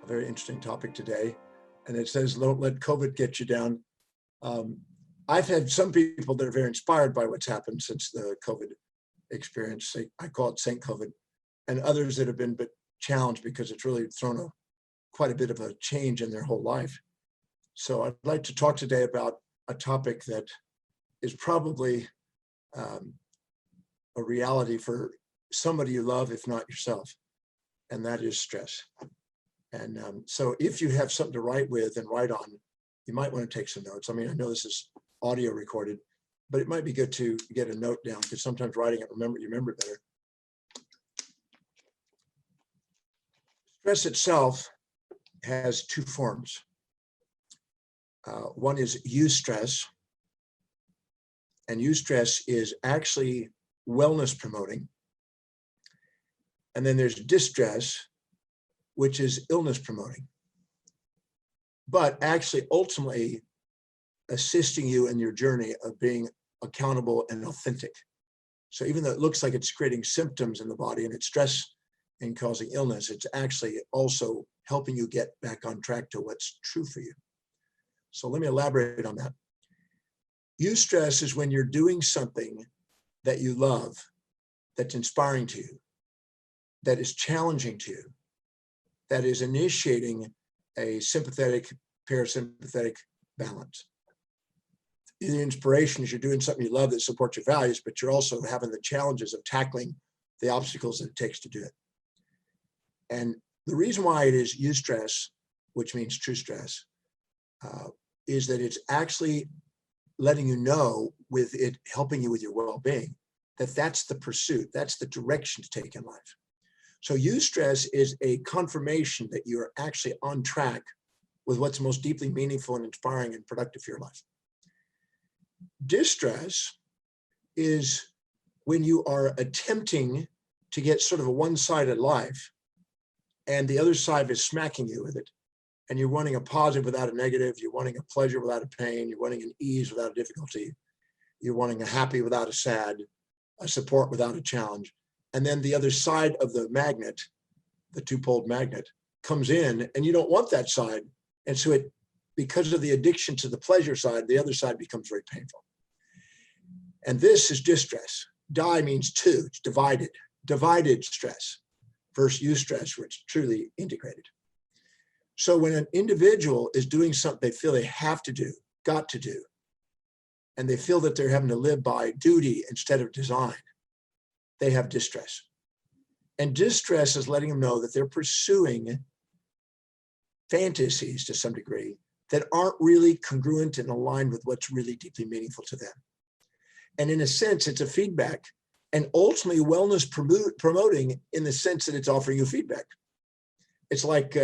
a very interesting topic today. And it says, don't let COVID get you down. I've had some people that are very inspired by what's happened since the COVID experience. I call it Saint COVID, and others that have been a bit challenged because it's really thrown quite a bit of a change in their whole life. So I'd like to talk today about a topic that is probably a reality for somebody you love, if not yourself, and that is stress. And so if you have something to write with and write on, you might want to take some notes. I mean, I know this is audio recorded, but it might be good to get a note down because sometimes writing it, you remember it better. Stress itself has two forms. One is eustress, and eustress is actually wellness promoting. And then there's distress, which is illness promoting, but actually ultimately assisting you in your journey of being accountable and authentic. So even though it looks like it's creating symptoms in the body and it's stress and causing illness, it's actually also helping you get back on track to what's true for you. So let me elaborate on that. Eustress is when you're doing something that you love, that's inspiring to you, that is challenging to you, that is initiating a sympathetic, parasympathetic balance. The inspiration is you're doing something you love that supports your values, but you're also having the challenges of tackling the obstacles that it takes to do it. And the reason why it is eustress, which means true stress, is that it's actually letting you know, with it helping you with your well-being, that that's the pursuit, that's the direction to take in life. So eustress is a confirmation that you're actually on track with what's most deeply meaningful and inspiring and productive for your life. Distress is when you are attempting to get sort of a one-sided life and the other side is smacking you with it. And you're wanting a positive without a negative, you're wanting a pleasure without a pain, you're wanting an ease without a difficulty, you're wanting a happy without a sad, a support without a challenge. And then the other side of the magnet, the two-poled magnet, comes in and you don't want that side. And so it, because of the addiction to the pleasure side, the other side becomes very painful. And this is distress. Di means two, it's divided stress versus eustress, where it's truly integrated. So when an individual is doing something they feel they have to do, got to do, and they feel that they're having to live by duty instead of design, they have distress. And distress is letting them know that they're pursuing fantasies to some degree that aren't really congruent and aligned with what's really deeply meaningful to them. And in a sense, it's a feedback and ultimately wellness promoting in the sense that it's offering you feedback. It's like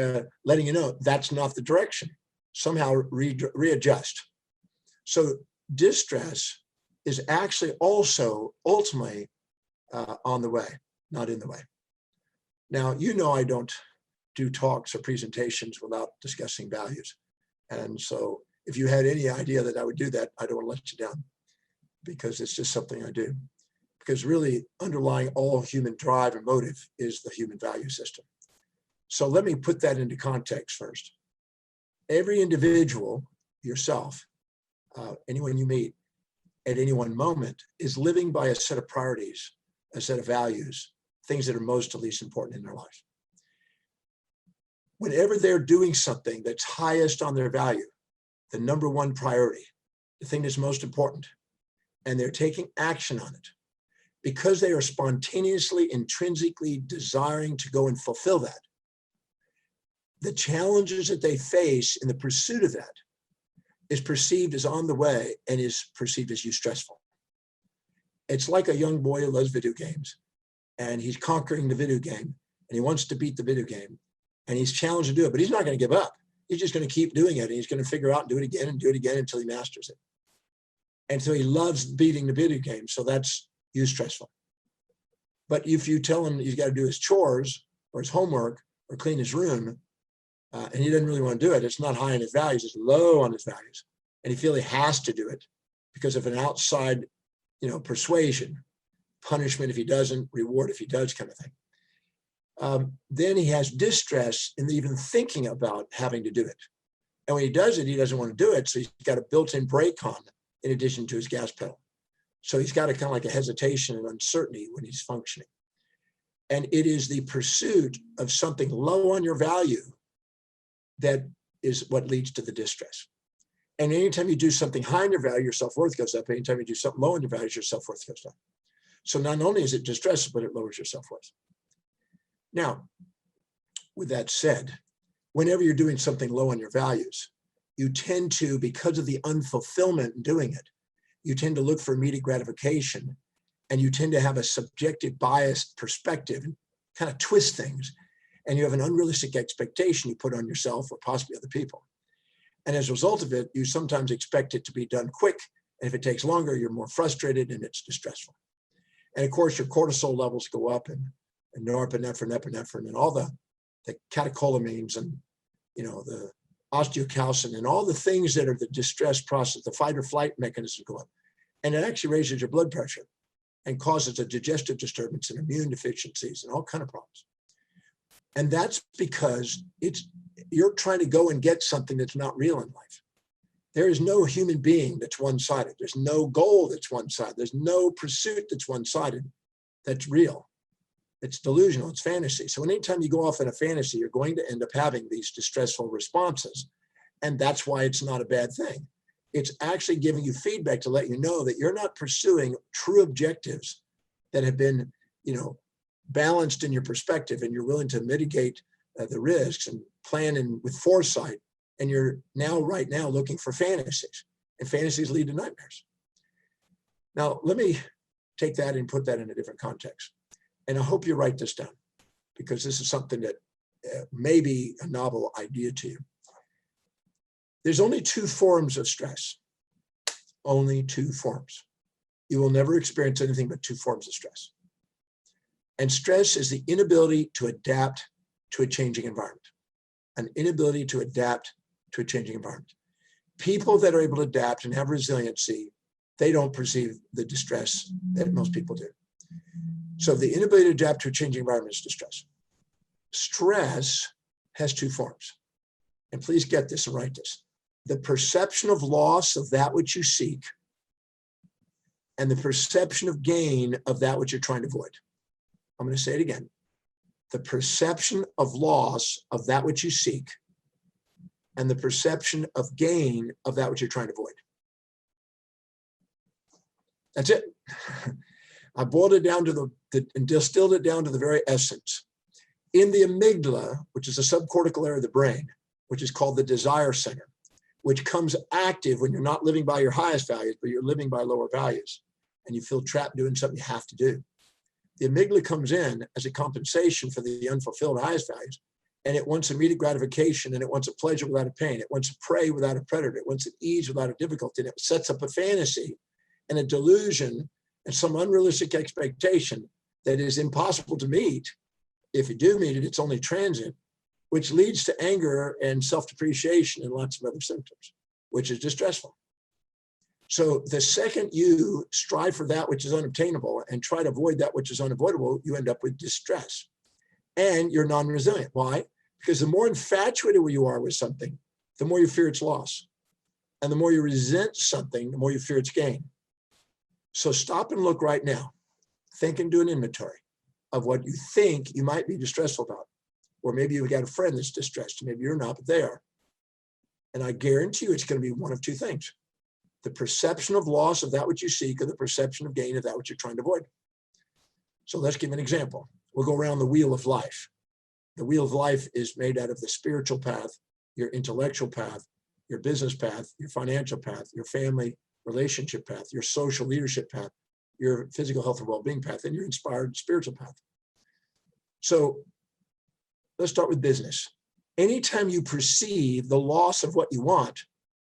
letting you know that's not the direction. Somehow readjust. So distress is actually also ultimately on the way, not in the way. Now, you know I don't do talks or presentations without discussing values. And so if you had any idea that I would do that, I don't want to let you down because it's just something I do. Because really underlying all human drive and motive is the human value system. So let me put that into context first. Every individual, yourself, anyone you meet at any one moment is living by a set of priorities, a set of values, things that are most to least important in their life. Whenever they're doing something that's highest on their value, the number one priority, the thing that's most important, and they're taking action on it, because they are spontaneously, intrinsically desiring to go and fulfill that, the challenges that they face in the pursuit of that is perceived as on the way and is perceived as eustressful. It's like a young boy who loves video games and he's conquering the video game and he wants to beat the video game and he's challenged to do it, but he's not going to give up. He's just going to keep doing it and he's going to figure out and do it again until he masters it. And so he loves beating the video game. So that's eustressful. But if you tell him he's got to do his chores or his homework or clean his room, and he doesn't really want to do it, it's not high on his values, it's low on his values. And he feels he has to do it because of an outside, persuasion, punishment if he doesn't, reward if he does kind of thing. Then he has distress in even thinking about having to do it. And when he does it, he doesn't want to do it. So he's got a built-in brake on in addition to his gas pedal. So he's got a kind of like a hesitation and uncertainty when he's functioning. And it is the pursuit of something low on your value that is what leads to the distress. And anytime you do something high in your value, your self-worth goes up. Anytime you do something low in your value, your self-worth goes down. So not only is it distressful, but it lowers your self-worth. Now, with that said, whenever you're doing something low on your values, you tend to, because of the unfulfillment in doing it, you tend to look for immediate gratification, and you tend to have a subjective biased perspective and kind of twist things. And you have an unrealistic expectation you put on yourself or possibly other people. And as a result of it, you sometimes expect it to be done quick. And if it takes longer, you're more frustrated and it's distressful. And of course, your cortisol levels go up and norepinephrine and all the catecholamines and, the osteocalcin and all the things that are the distress process, the fight or flight mechanisms go up. And it actually raises your blood pressure and causes a digestive disturbance and immune deficiencies and all kinds of problems. And that's because you're trying to go and get something that's not real in life. There is no human being that's one-sided. There's no goal that's one-sided. There's no pursuit that's one-sided that's real. It's delusional, it's fantasy. So anytime you go off in a fantasy, you're going to end up having these distressful responses. And that's why it's not a bad thing. It's actually giving you feedback to let you know that you're not pursuing true objectives that have been, balanced in your perspective, and you're willing to mitigate the risks and plan with foresight. And you're right now looking for fantasies, and fantasies lead to nightmares. Now, let me take that and put that in a different context. And I hope you write this down, because this is something that may be a novel idea to you. There's only two forms of stress, only two forms. You will never experience anything but two forms of stress. And stress is the inability to adapt to a changing environment, an inability to adapt to a changing environment. People that are able to adapt and have resiliency, they don't perceive the distress that most people do. So the inability to adapt to a changing environment is distress. Stress has two forms. And please get this and write this. The perception of loss of that which you seek, and the perception of gain of that which you're trying to avoid. I'm going to say it again. The perception of loss of that which you seek, and the perception of gain of that which you're trying to avoid. That's it. I boiled it down to and distilled it down to the very essence. In the amygdala, which is a subcortical area of the brain, which is called the desire center, which comes active when you're not living by your highest values, but you're living by lower values, and you feel trapped doing something you have to do. The amygdala comes in as a compensation for the unfulfilled highest values, and it wants immediate gratification, and it wants a pleasure without a pain. It wants a prey without a predator. It wants an ease without a difficulty, and it sets up a fantasy and a delusion and some unrealistic expectation that is impossible to meet. If you do meet it, it's only transient, which leads to anger and self-depreciation and lots of other symptoms, which is distressful. So the second you strive for that which is unobtainable and try to avoid that which is unavoidable, you end up with distress. And you're non-resilient. Why? Because the more infatuated you are with something, the more you fear its loss. And the more you resent something, the more you fear its gain. So stop and look right now. Think and do an inventory of what you think you might be distressful about. Or maybe you've got a friend that's distressed. Maybe you're not, but they are. And I guarantee you it's going to be one of two things. The perception of loss of that which you seek, or the perception of gain of that which you're trying to avoid. So let's give an example. We'll go around the wheel of life. The wheel of life is made out of the spiritual path, your intellectual path, your business path, your financial path, your family relationship path, your social leadership path, your physical health and well-being path, and your inspired spiritual path. So let's start with business. Anytime you perceive the loss of what you want,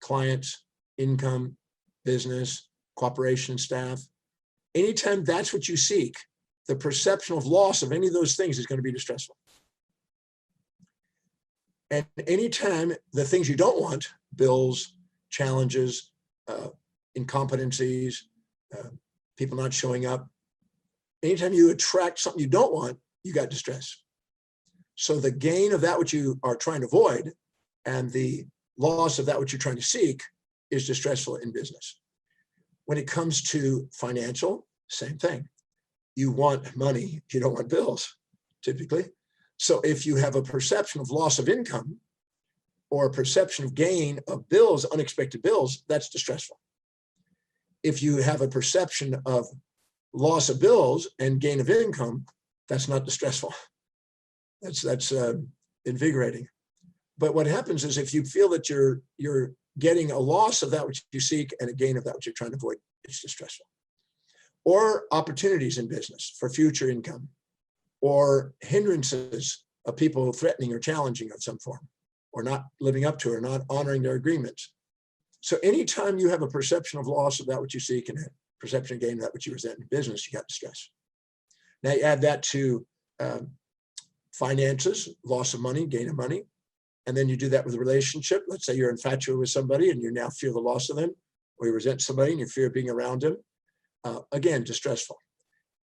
clients, income, business, cooperation, staff, anytime that's what you seek, the perception of loss of any of those things is going to be distressful. And anytime the things you don't want, bills, challenges, incompetencies, people not showing up, anytime you attract something you don't want, you got distress. So the gain of that which you are trying to avoid and the loss of that which you're trying to seek is distressful in business. When it comes to financial, same thing. You want money, you don't want bills, typically. So if you have a perception of loss of income or a perception of gain of bills, unexpected bills, that's distressful. If you have a perception of loss of bills and gain of income, that's not distressful. That's invigorating. But what happens is if you feel that you're getting a loss of that which you seek and a gain of that which you're trying to avoid, it's distressful. Or opportunities in business for future income, or hindrances of people threatening or challenging of some form, or not living up to or not honoring their agreements. So anytime you have a perception of loss of that which you seek and a perception of gain of that which you resent in business, you got distress. Now you add that to finances, loss of money, gain of money. And then you do that with a relationship. Let's say you're infatuated with somebody and you now feel the loss of them, or you resent somebody and you fear being around them. Again, distressful.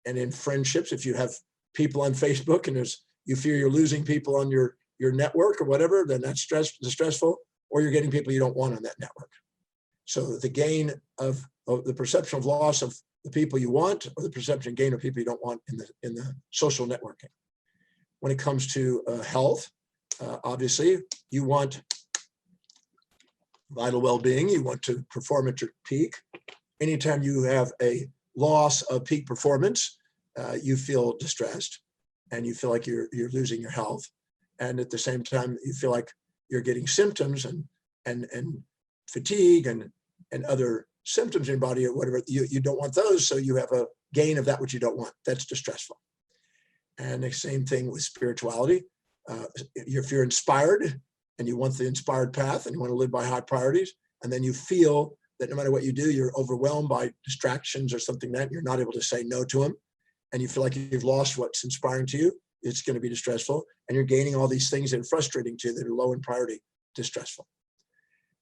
And in friendships, if you have people on Facebook and you fear you're losing people on your network or whatever, then that's distressful, or you're getting people you don't want on that network. So the gain of the perception of loss of the people you want, or the perception gain of people you don't want in the social networking. When it comes to health, obviously you want vital well-being, you want to perform at your peak. Anytime you have a loss of peak performance, you feel distressed and you feel like you're losing your health. And at the same time, you feel like you're getting symptoms and fatigue and other symptoms in your body or whatever. You don't want those, so you have a gain of that which you don't want. That's distressful. And the same thing with spirituality. If you're inspired and you want the inspired path and you want to live by high priorities, and then you feel that no matter what you do, you're overwhelmed by distractions or something that you're not able to say no to them, and you feel like you've lost what's inspiring to you, it's going to be distressful. And you're gaining all these things that are frustrating to you that are low in priority, distressful.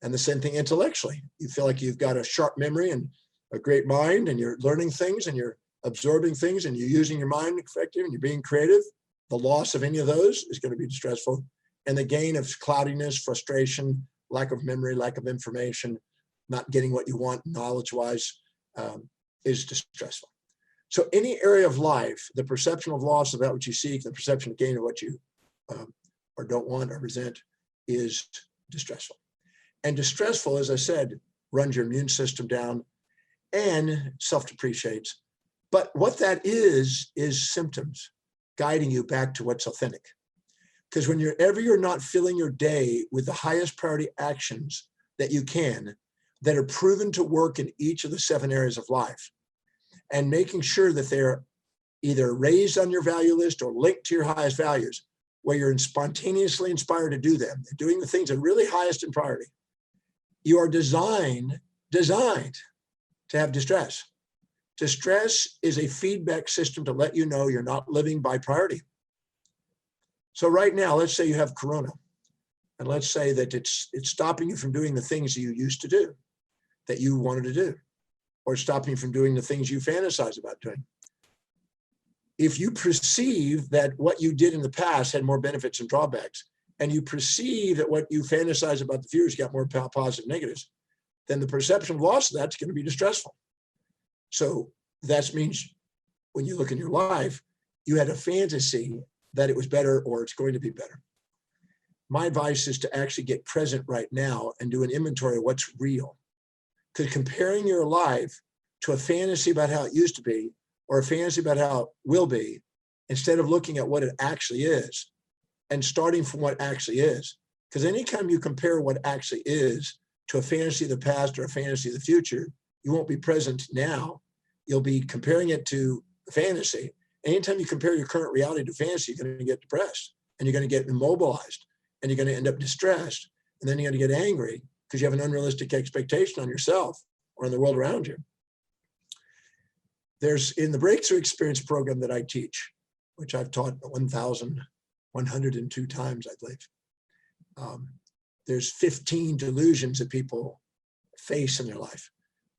And the same thing intellectually. You feel like you've got a sharp memory and a great mind, and you're learning things and you're absorbing things and you're using your mind effectively and you're being creative. The loss of any of those is going to be distressful. And the gain of cloudiness, frustration, lack of memory, lack of information, not getting what you want knowledge-wise is distressful. So any area of life, the perception of loss of that which you seek, the perception of gain of what you or don't want or resent is distressful. And distressful, as I said, runs your immune system down and self-depreciates. But what that is symptoms guiding you back to what's authentic. Because whenever you're not filling your day with the highest priority actions that you can, that are proven to work in each of the 7 areas of life, and making sure that they're either raised on your value list or linked to your highest values, where you're spontaneously inspired to do them, doing the things that are really highest in priority, you are designed to have distress. Distress is a feedback system to let you know you're not living by priority. So right now, let's say you have corona, and let's say that it's stopping you from doing the things you used to do, that you wanted to do, or stopping you from doing the things you fantasize about doing. If you perceive that what you did in the past had more benefits and drawbacks, and you perceive that what you fantasize about the future got more positive negatives, then the perception of loss of that's going to be distressful. So that means when you look in your life, you had a fantasy that it was better or it's going to be better. My advice is to actually get present right now and do an inventory of what's real. Because comparing your life to a fantasy about how it used to be or a fantasy about how it will be, instead of looking at what it actually is and starting from what actually is. Because anytime you compare what actually is to a fantasy of the past or a fantasy of the future, you won't be present now. You'll be comparing it to a fantasy. Anytime you compare your current reality to fantasy, you're going to get depressed and you're going to get immobilized and you're going to end up distressed. And then you're going to get angry because you have an unrealistic expectation on yourself or on the world around you. There's in the Breakthrough Experience program that I teach, which I've taught 1,102 times, I believe. There's 15 delusions that people face in their life.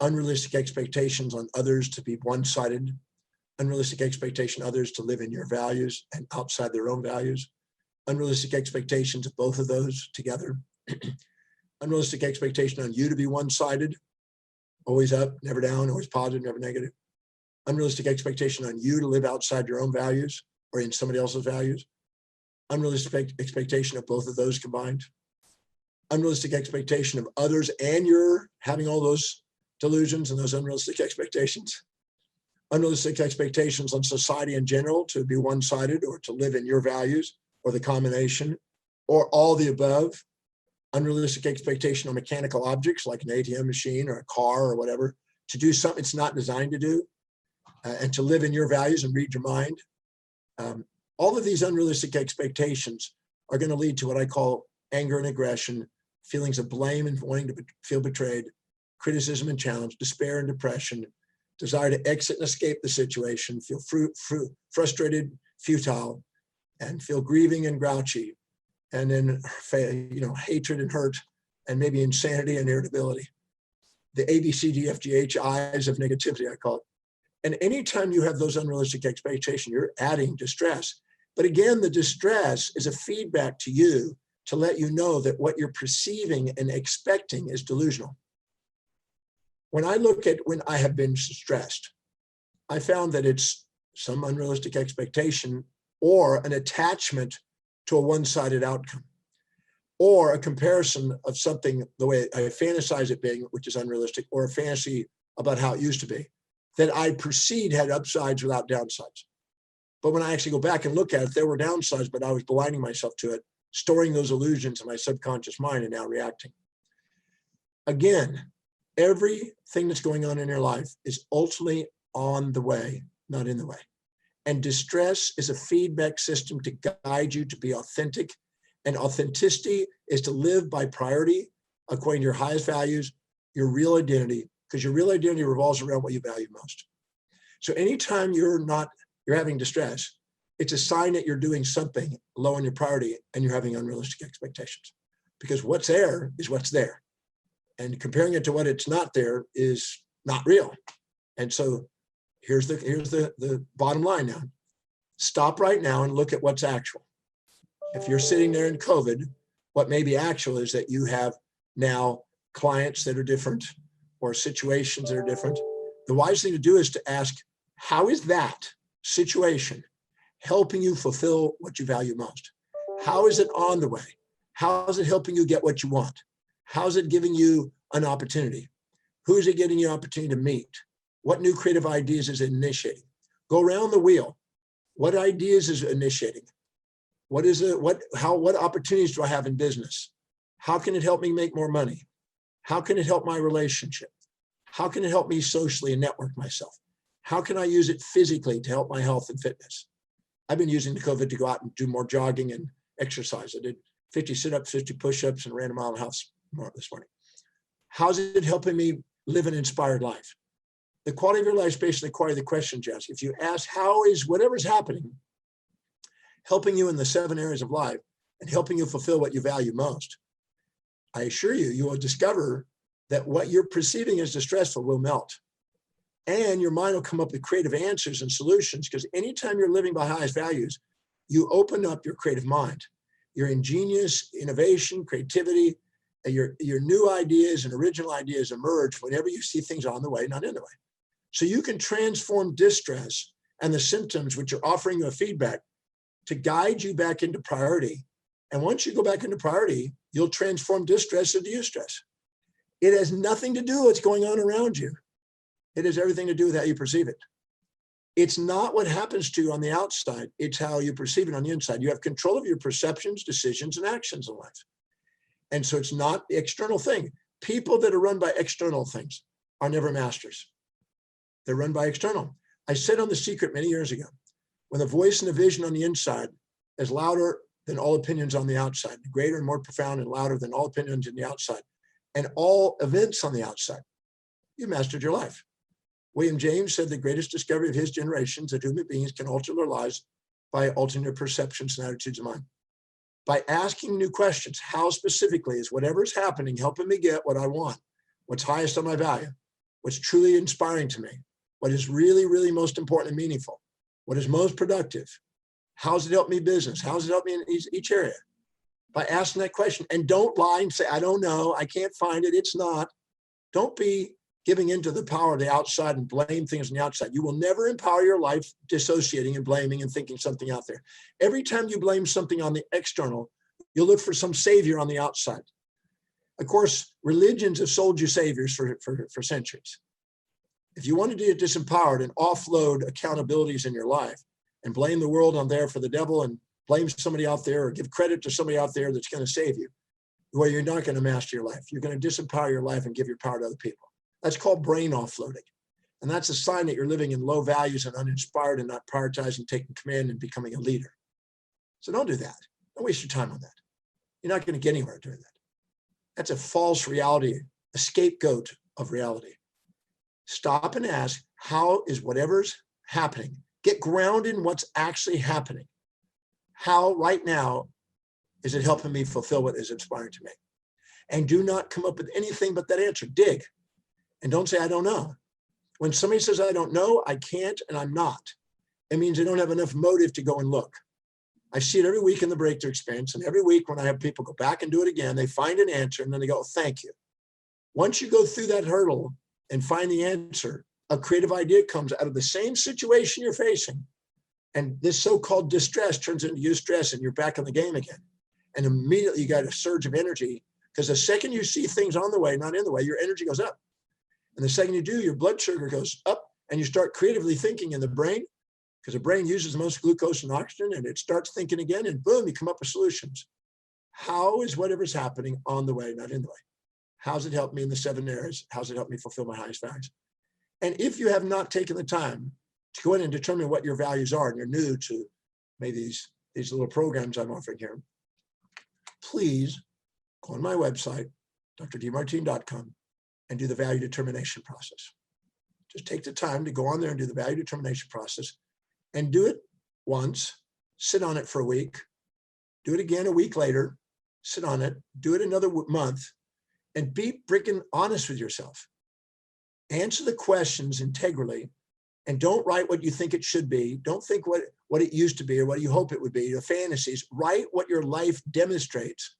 Unrealistic expectations on others to be one-sided, unrealistic expectation on others to live in your values and outside their own values, unrealistic expectations of both of those together. Unrealistic expectation on you to be one-sided, always up, never down, always positive, never negative. Unrealistic expectation on you to live outside your own values or in somebody else's values. Unrealistic expectation of both of those combined. Unrealistic expectation of others and you're having all those delusions and those unrealistic expectations. Unrealistic expectations on society in general to be one-sided or to live in your values or the combination or all the above. Unrealistic expectation on mechanical objects like an ATM machine or a car or whatever to do something it's not designed to do and to live in your values and read your mind. All of these unrealistic expectations are going to lead to what I call anger and aggression, feelings of blame and wanting to feel betrayed, criticism and challenge, despair and depression, desire to exit and escape the situation, feel frustrated, futile, and feel grieving and grouchy, and then hatred and hurt, and maybe insanity and irritability. The ABCDFGH of negativity, I call it. And anytime you have those unrealistic expectations, you're adding distress. But again, the distress is a feedback to you to let you know that what you're perceiving and expecting is delusional. When I look at when I have been stressed, I found that it's some unrealistic expectation or an attachment to a one-sided outcome, or a comparison of something the way I fantasize it being, which is unrealistic, or a fantasy about how it used to be, that I perceived had upsides without downsides. But when I actually go back and look at it, there were downsides, but I was blinding myself to it, storing those illusions in my subconscious mind and now reacting. Again, everything that's going on in your life is ultimately on the way, not in the way. And distress is a feedback system to guide you to be authentic. And authenticity is to live by priority according to your highest values, your real identity, because your real identity revolves around what you value most. So anytime you're having distress, it's a sign that you're doing something low on your priority and you're having unrealistic expectations, because what's there is what's there. And comparing it to what it's not there is not real. And so here's the bottom line now. Stop right now and look at what's actual. If you're sitting there in COVID, what may be actual is that you have now clients that are different or situations that are different. The wise thing to do is to ask, how is that situation helping you fulfill what you value most? How is it on the way? How is it helping you get what you want? How is it giving you an opportunity? Who is it getting you an opportunity to meet? What new creative ideas is it initiating? Go around the wheel. What ideas is it initiating? What opportunities do I have in business? How can it help me make more money? How can it help my relationship? How can it help me socially and network myself? How can I use it physically to help my health and fitness? I've been using the COVID to go out and do more jogging and exercise. I did 50 sit-ups, 50 push-ups, and ran a mile and a half this morning. How's it helping me live an inspired life? The quality of your life is based on the quality of the questions you ask. If you ask, how is whatever's happening helping you in the 7 areas of life and helping you fulfill what you value most, I assure you, you will discover that what you're perceiving as distressful will melt. And your mind will come up with creative answers and solutions, because anytime you're living by highest values, you open up your creative mind. Your ingenious innovation, creativity, your new ideas and original ideas emerge whenever you see things on the way, not in the way. So you can transform distress and the symptoms which are offering you a feedback to guide you back into priority. And once you go back into priority, you'll transform distress into eustress. It has nothing to do with what's going on around you. It has everything to do with how you perceive it. It's not what happens to you on the outside. It's how you perceive it on the inside. You have control of your perceptions, decisions, and actions in life. And so it's not the external thing. People that are run by external things are never masters. They're run by external. I said on The Secret many years ago, when the voice and the vision on the inside is louder than all opinions on the outside, greater and more profound and louder than all opinions in the outside, and all events on the outside, you mastered your life. William James said the greatest discovery of his generation is that human beings can alter their lives by altering their perceptions and attitudes of mind. By asking new questions, how specifically is whatever's happening helping me get what I want? What's highest on my value? What's truly inspiring to me? What is really, really most important and meaningful? What is most productive? How's it help me business? How's it help me in each area? By asking that question. And don't lie and say, I don't know, I can't find it, it's not. Don't be giving into the power of the outside and blame things on the outside. You will never empower your life dissociating and blaming and thinking something out there. Every time you blame something on the external, you'll look for some savior on the outside. Of course, religions have sold you saviors for centuries. If you want to get disempowered and offload accountabilities in your life and blame the world on there for the devil and blame somebody out there or give credit to somebody out there that's going to save you, well, you're not going to master your life. You're going to disempower your life and give your power to other people. That's called brain offloading. And that's a sign that you're living in low values and uninspired and not prioritizing, taking command and becoming a leader. So don't do that. Don't waste your time on that. You're not going to get anywhere doing that. That's a false reality, a scapegoat of reality. Stop and ask, how is whatever's happening? Get grounded in what's actually happening. How right now is it helping me fulfill what is inspiring to me? And do not come up with anything but that answer. Dig. And don't say, I don't know. When somebody says, I don't know, I can't, and I'm not, it means they don't have enough motive to go and look. I see it every week in the breakthrough experience. And every week when I have people go back and do it again, they find an answer and then they go, oh, thank you. Once you go through that hurdle and find the answer, a creative idea comes out of the same situation you're facing. And this so-called distress turns into eustress and you're back in the game again. And immediately you got a surge of energy, because the second you see things on the way, not in the way, your energy goes up. And the second you do, your blood sugar goes up and you start creatively thinking in the brain, because the brain uses the most glucose and oxygen, and it starts thinking again, and boom, you come up with solutions. How is whatever's happening on the way, not in the way? How's it help me in the 7 areas? How's it help me fulfill my highest values? And if you have not taken the time to go in and determine what your values are, and you're new to maybe these little programs I'm offering here, please go on my website, drdemartini.com, and do the value determination process. Just take the time to go on there and do the value determination process, and do it once, sit on it for a week, do it again a week later, sit on it, do it another month, and be freaking honest with yourself. Answer the questions integrally, and don't write what you think it should be. Don't think what it used to be or what you hope it would be, your fantasies. Write what your life demonstrates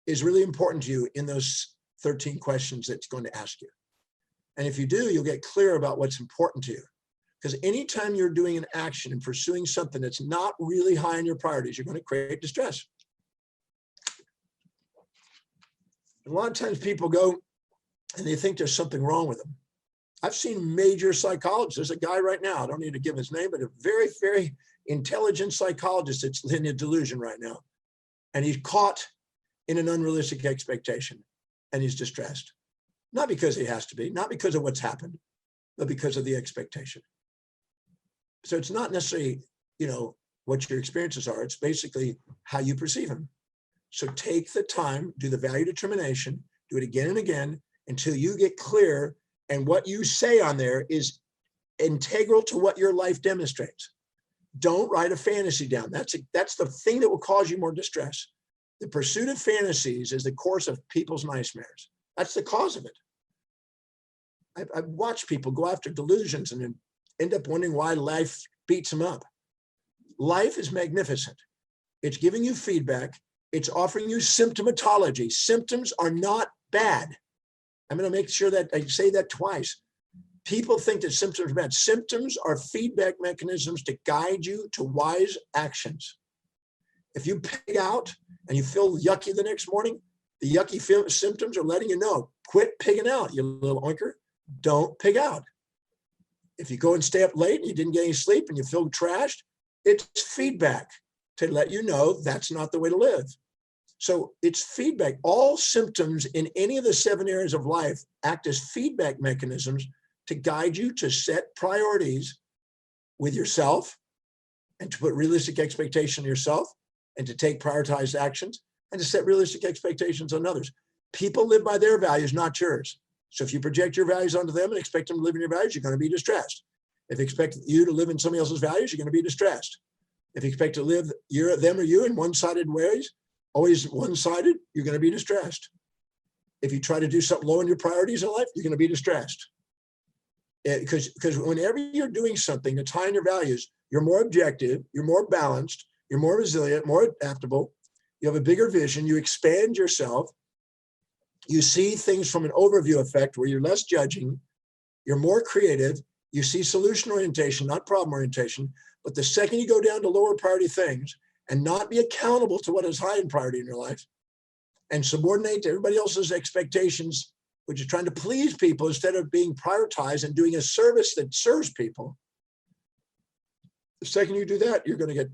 is really important to you in those 13 questions that it's going to ask you. And if you do, you'll get clear about what's important to you. Because anytime you're doing an action and pursuing something that's not really high on your priorities, you're going to create distress. And a lot of times people go and they think there's something wrong with them. I've seen major psychologists. There's a guy right now, I don't need to give his name, but a very, very intelligent psychologist that's in a delusion right now. And he's caught in an unrealistic expectation, and he's distressed. Not because he has to be, not because of what's happened, but because of the expectation. So it's not necessarily, what your experiences are. It's basically how you perceive them. So take the time, do the value determination, do it again and again until you get clear, and what you say on there is integral to what your life demonstrates. Don't write a fantasy down. That's the thing that will cause you more distress. The pursuit of fantasies is the course of people's nightmares. That's the cause of it. I've watched people go after delusions and then end up wondering why life beats them up. Life is magnificent. It's giving you feedback. It's offering you symptomatology. Symptoms are not bad. I'm going to make sure that I say that twice. People think that symptoms are bad. Symptoms are feedback mechanisms to guide you to wise actions. If you pig out and you feel yucky the next morning, the yucky symptoms are letting you know, quit pigging out, you little oinker. Don't pig out. If you go and stay up late and you didn't get any sleep and you feel trashed, it's feedback to let you know that's not the way to live. So it's feedback. All symptoms in any of the 7 areas of life act as feedback mechanisms to guide you to set priorities with yourself and to put realistic expectation on yourself and to take prioritized actions and to set realistic expectations on others. People live by their values, not yours. So if you project your values onto them and expect them to live in your values, you're going to be distressed. If you expect you to live in somebody else's values, you're going to be distressed. If you expect to live them or you in one-sided ways, always one-sided, you're going to be distressed. If you try to do something low in your priorities in life, you're going to be distressed. Because whenever you're doing something that's high in your values, you're more objective, you're more balanced, you're more resilient, more adaptable, you have a bigger vision, you expand yourself, you see things from an overview effect where you're less judging, you're more creative, you see solution orientation, not problem orientation. But the second you go down to lower priority things and not be accountable to what is high in priority in your life and subordinate to everybody else's expectations, which is trying to please people instead of being prioritized and doing a service that serves people, the second you do that, you're going to get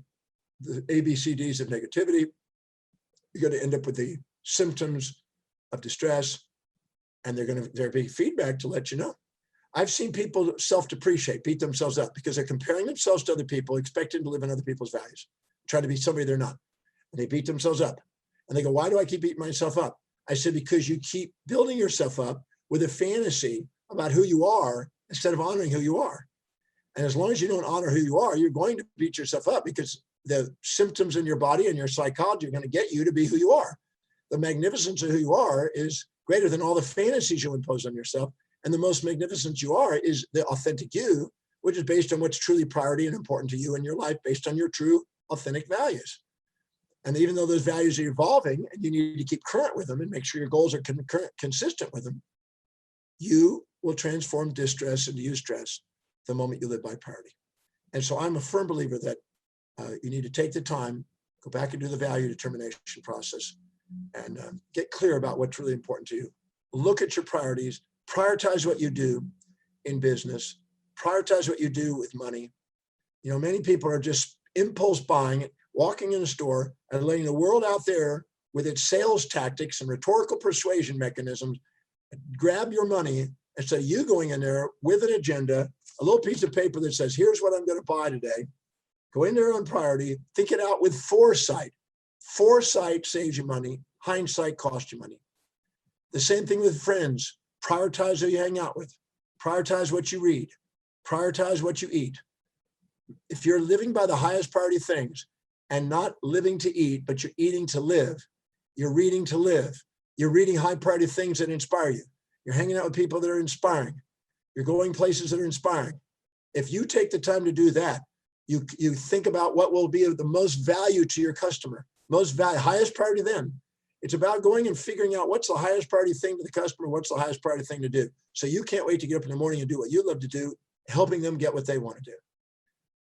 the ABCDs of negativity. You're going to end up with the symptoms of distress, and there'll be feedback to let you know. I've seen people self-depreciate, beat themselves up because they're comparing themselves to other people, expecting to live in other people's values, try to be somebody they're not. And they beat themselves up. And they go, why do I keep beating myself up? I said, because you keep building yourself up with a fantasy about who you are instead of honoring who you are. And as long as you don't honor who you are, you're going to beat yourself up because the symptoms in your body and your psychology are going to get you to be who you are. The magnificence of who you are is greater than all the fantasies you impose on yourself. And the most magnificent you are is the authentic you, which is based on what's truly priority and important to you in your life, based on your true authentic values. And even though those values are evolving and you need to keep current with them and make sure your goals are consistent with them, you will transform distress into eustress the moment you live by priority. And so I'm a firm believer that you need to take the time, go back and do the value determination process and get clear about what's really important to you. Look at your priorities, prioritize what you do in business, prioritize what you do with money. You know, many people are just impulse buying, walking in a store and letting the world out there with its sales tactics and rhetorical persuasion mechanisms grab your money instead of you going in there with an agenda, a little piece of paper that says, here's what I'm going to buy today. Go in there on priority, think it out with foresight. Foresight saves you money. Hindsight costs you money. The same thing with friends. Prioritize who you hang out with. Prioritize what you read. Prioritize what you eat. If you're living by the highest priority things and not living to eat, but you're eating to live, you're reading to live, you're reading high priority things that inspire you. You're hanging out with people that are inspiring. You're going places that are inspiring. If you take the time to do that, you think about what will be of the most value to your customer, most value, highest priority then. It's about going and figuring out what's the highest priority thing to the customer, what's the highest priority thing to do. So you can't wait to get up in the morning and do what you love to do, helping them get what they want to do.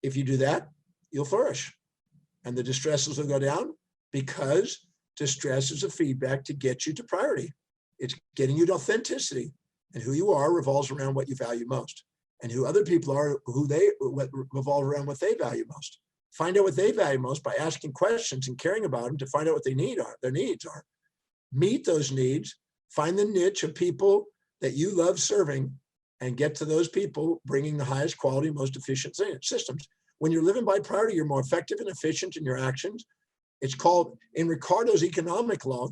If you do that, you'll flourish. And the distresses will go down because distress is a feedback to get you to priority. It's getting you to authenticity. And who you are revolves around what you value most. And who other people are, what revolve around what they value most. Find out what they value most by asking questions and caring about them to find out what their needs are. Meet those needs, find the niche of people that you love serving, and get to those people bringing the highest quality, most efficient systems. When you're living by priority, you're more effective and efficient in your actions. It's called, in Ricardo's economic law,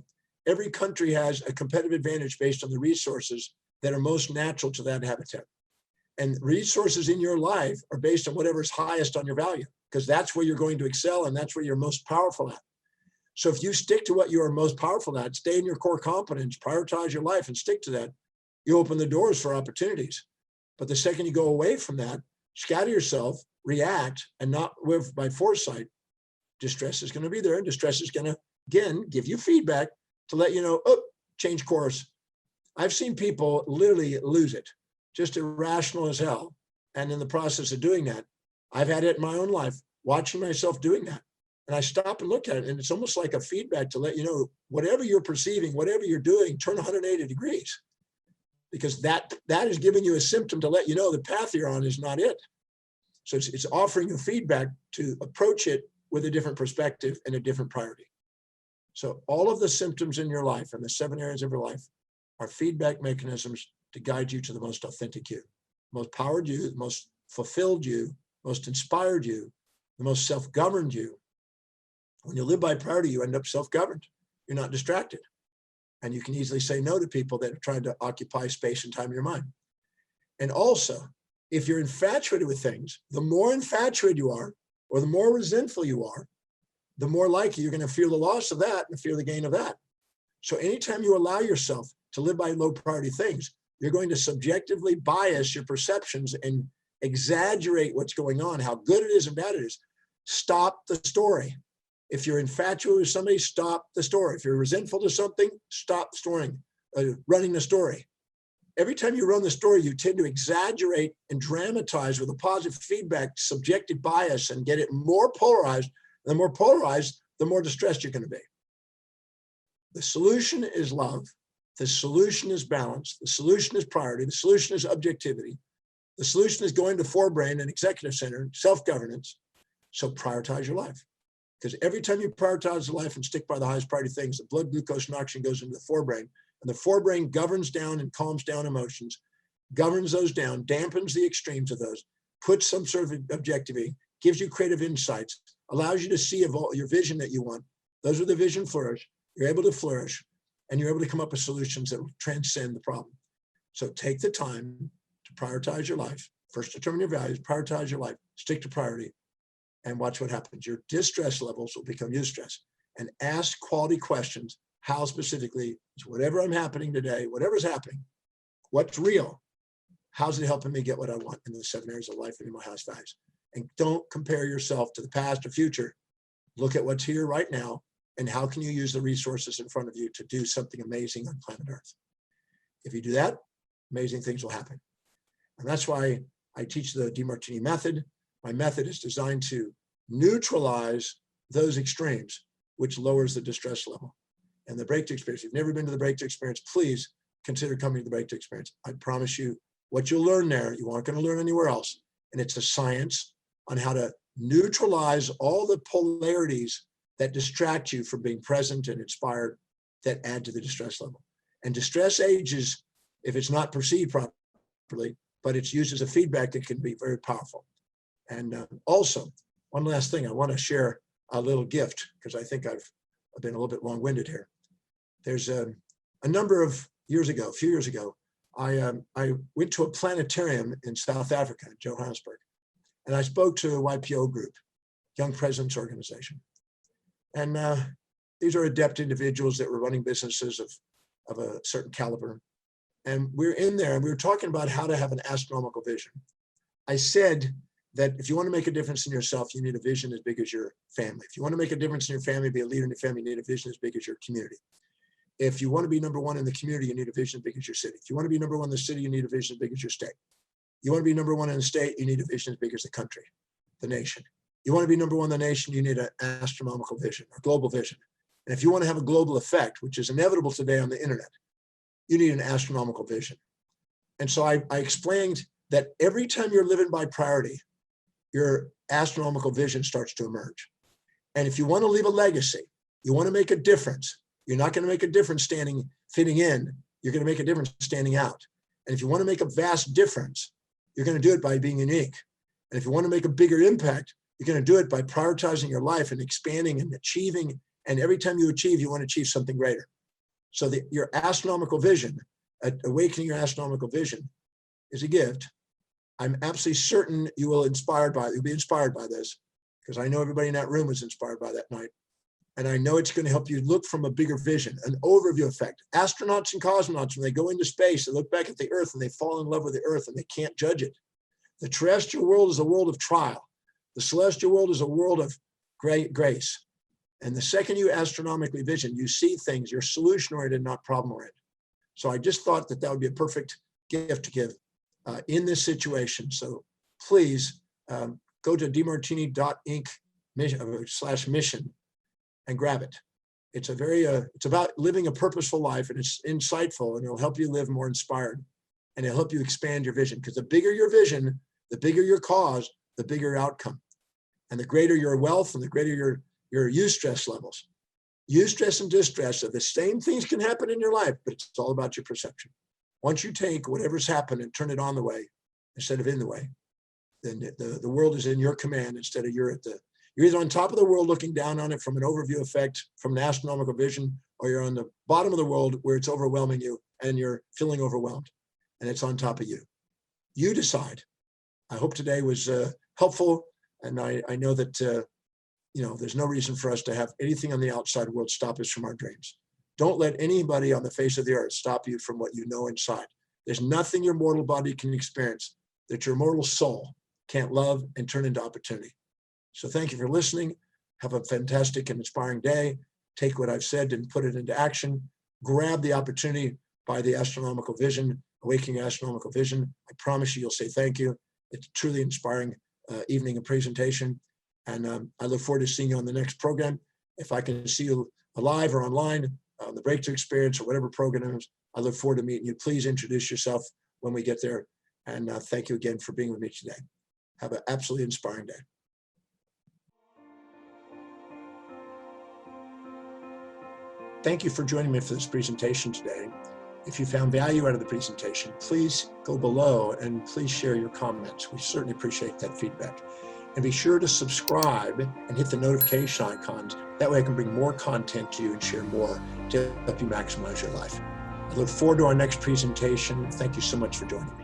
every country has a competitive advantage based on the resources that are most natural to that habitat. And resources in your life are based on whatever's highest on your value, because that's where you're going to excel and that's where you're most powerful at. So if you stick to what you are most powerful at, stay in your core competence, prioritize your life and stick to that, you open the doors for opportunities. But the second you go away from that, scatter yourself, react, and not live by foresight, distress is going to be there. And distress is going to, again, give you feedback to let you know, oh, change course. I've seen people literally lose it, just irrational as hell. And in the process of doing that, I've had it in my own life, watching myself doing that. And I stop and look at it, and it's almost like a feedback to let you know, whatever you're perceiving, whatever you're doing, turn 180 degrees. Because that is giving you a symptom to let you know the path you're on is not it. So it's offering you feedback to approach it with a different perspective and a different priority. So all of the symptoms in your life and the 7 areas of your life are feedback mechanisms to guide you to the most authentic you, most powered you, the most fulfilled you, most inspired you, the most self-governed you. When you live by priority, you end up self-governed. You're not distracted. And you can easily say no to people that are trying to occupy space and time in your mind. And also, if you're infatuated with things, the more infatuated you are, or the more resentful you are, the more likely you're going to feel the loss of that and feel the gain of that. So anytime you allow yourself to live by low priority things, you're going to subjectively bias your perceptions and exaggerate what's going on, how good it is and bad it is. Stop the story. If you're infatuated with somebody, stop the story. If you're resentful to something, stop running the story. Every time you run the story, you tend to exaggerate and dramatize with a positive feedback, subjective bias, and get it more polarized. The more polarized, the more distressed you're going to be. The solution is love. The solution is balance. The solution is priority. The solution is objectivity. The solution is going to forebrain and executive center, self-governance. So prioritize your life. Because every time you prioritize life and stick by the highest priority things, the blood glucose and oxygen goes into the forebrain. And the forebrain governs down and calms down emotions, governs those down, dampens the extremes of those, puts some sort of objectivity, gives you creative insights, allows you to see your vision that you want. Those are the vision flourish. You're able to flourish, and you're able to come up with solutions that will transcend the problem. So take the time to prioritize your life. First, determine your values, prioritize your life, stick to priority, and watch what happens. Your distress levels will become eustress. And ask quality questions. How specifically is whatever I'm happening today, whatever's happening, what's real? How's it helping me get what I want in the 7 areas of life and in my highest values? And don't compare yourself to the past or future. Look at what's here right now, and how can you use the resources in front of you to do something amazing on planet Earth? If you do that, amazing things will happen. And that's why I teach the Demartini Method. My method is designed to neutralize those extremes, which lowers the distress level. And the breakthrough experience, if you've never been to the breakthrough experience, please consider coming to the breakthrough experience. I promise you what you'll learn there, you aren't going to learn anywhere else. And it's a science on how to neutralize all the polarities that distract you from being present and inspired, that add to the distress level. And distress ages if it's not perceived properly, but it's used as a feedback that can be very powerful. And also, one last thing, I want to share a little gift, because I think I've been a little bit long-winded here. There's a number of years ago, a few years ago, I went to a planetarium in South Africa, Johannesburg, and I spoke to a YPO group, Young Presidents Organization. And these are adept individuals that were running businesses of a certain caliber. And we're in there and we were talking about how to have an astronomical vision. I said that if you want to make a difference in yourself, you need a vision as big as your family. If you want to make a difference in your family, be a leader in your family, you need a vision as big as your community. If you want to be number one in the community, you need a vision as big as your city. If you want to be number one in the city, you need a vision as big as your state. You want to be number one in the state, you need a vision as big as the country, the nation. You want to be number one in the nation, you need an astronomical vision, a global vision. And if you want to have a global effect, which is inevitable today on the internet, you need an astronomical vision. And so I explained that every time you're living by priority, your astronomical vision starts to emerge. And if you want to leave a legacy, you want to make a difference, you're not going to make a difference fitting in, you're going to make a difference standing out. And if you want to make a vast difference, you're going to do it by being unique. And if you want to make a bigger impact, you're going to do it by prioritizing your life and expanding and achieving. And every time you achieve, you want to achieve something greater. So your astronomical vision, awakening your astronomical vision, is a gift. I'm absolutely certain you'll be inspired by this, because I know everybody in that room was inspired by that night. And I know it's going to help you look from a bigger vision, an overview effect. Astronauts and cosmonauts, when they go into space, they look back at the Earth and they fall in love with the Earth and they can't judge it. The terrestrial world is a world of trial. The celestial world is a world of great grace. And the second you astronomically vision, you see things, you're solution-oriented, not problem-oriented. So I just thought that would be a perfect gift to give in this situation. So please go to demartini.inc/mission and grab it. It's it's about living a purposeful life, and it's insightful, and it'll help you live more inspired, and it'll help you expand your vision, because the bigger your vision, the bigger your cause, the bigger your outcome, and the greater your wealth and the greater your eustress levels. Eustress and distress are the same things can happen in your life, but it's all about your perception. Once you take whatever's happened and turn it on the way instead of in the way, then the world is in your command instead of you're either on top of the world looking down on it from an overview effect, from an astronomical vision, or you're on the bottom of the world where it's overwhelming you and you're feeling overwhelmed and it's on top of you. You decide. I hope today was helpful, and I know that there's no reason for us to have anything on the outside world stop us from our dreams. Don't let anybody on the face of the earth stop you from what you know inside. There's nothing your mortal body can experience that your mortal soul can't love and turn into opportunity. So thank you for listening. Have a fantastic and inspiring day. Take what I've said and put it into action. Grab the opportunity by the astronomical vision, awakening astronomical vision. I promise you'll say thank you. It's a truly inspiring evening of presentation. And I look forward to seeing you on the next program. If I can see you live or online, the Breakthrough Experience or whatever program is, I look forward to meeting you. Please introduce yourself when we get there. And thank you again for being with me today. Have an absolutely inspiring day. Thank you for joining me for this presentation today. If you found value out of the presentation, please go below and please share your comments. We certainly appreciate that feedback. And be sure to subscribe and hit the notification icons. That way I can bring more content to you and share more to help you maximize your life. I look forward to our next presentation. Thank you so much for joining me.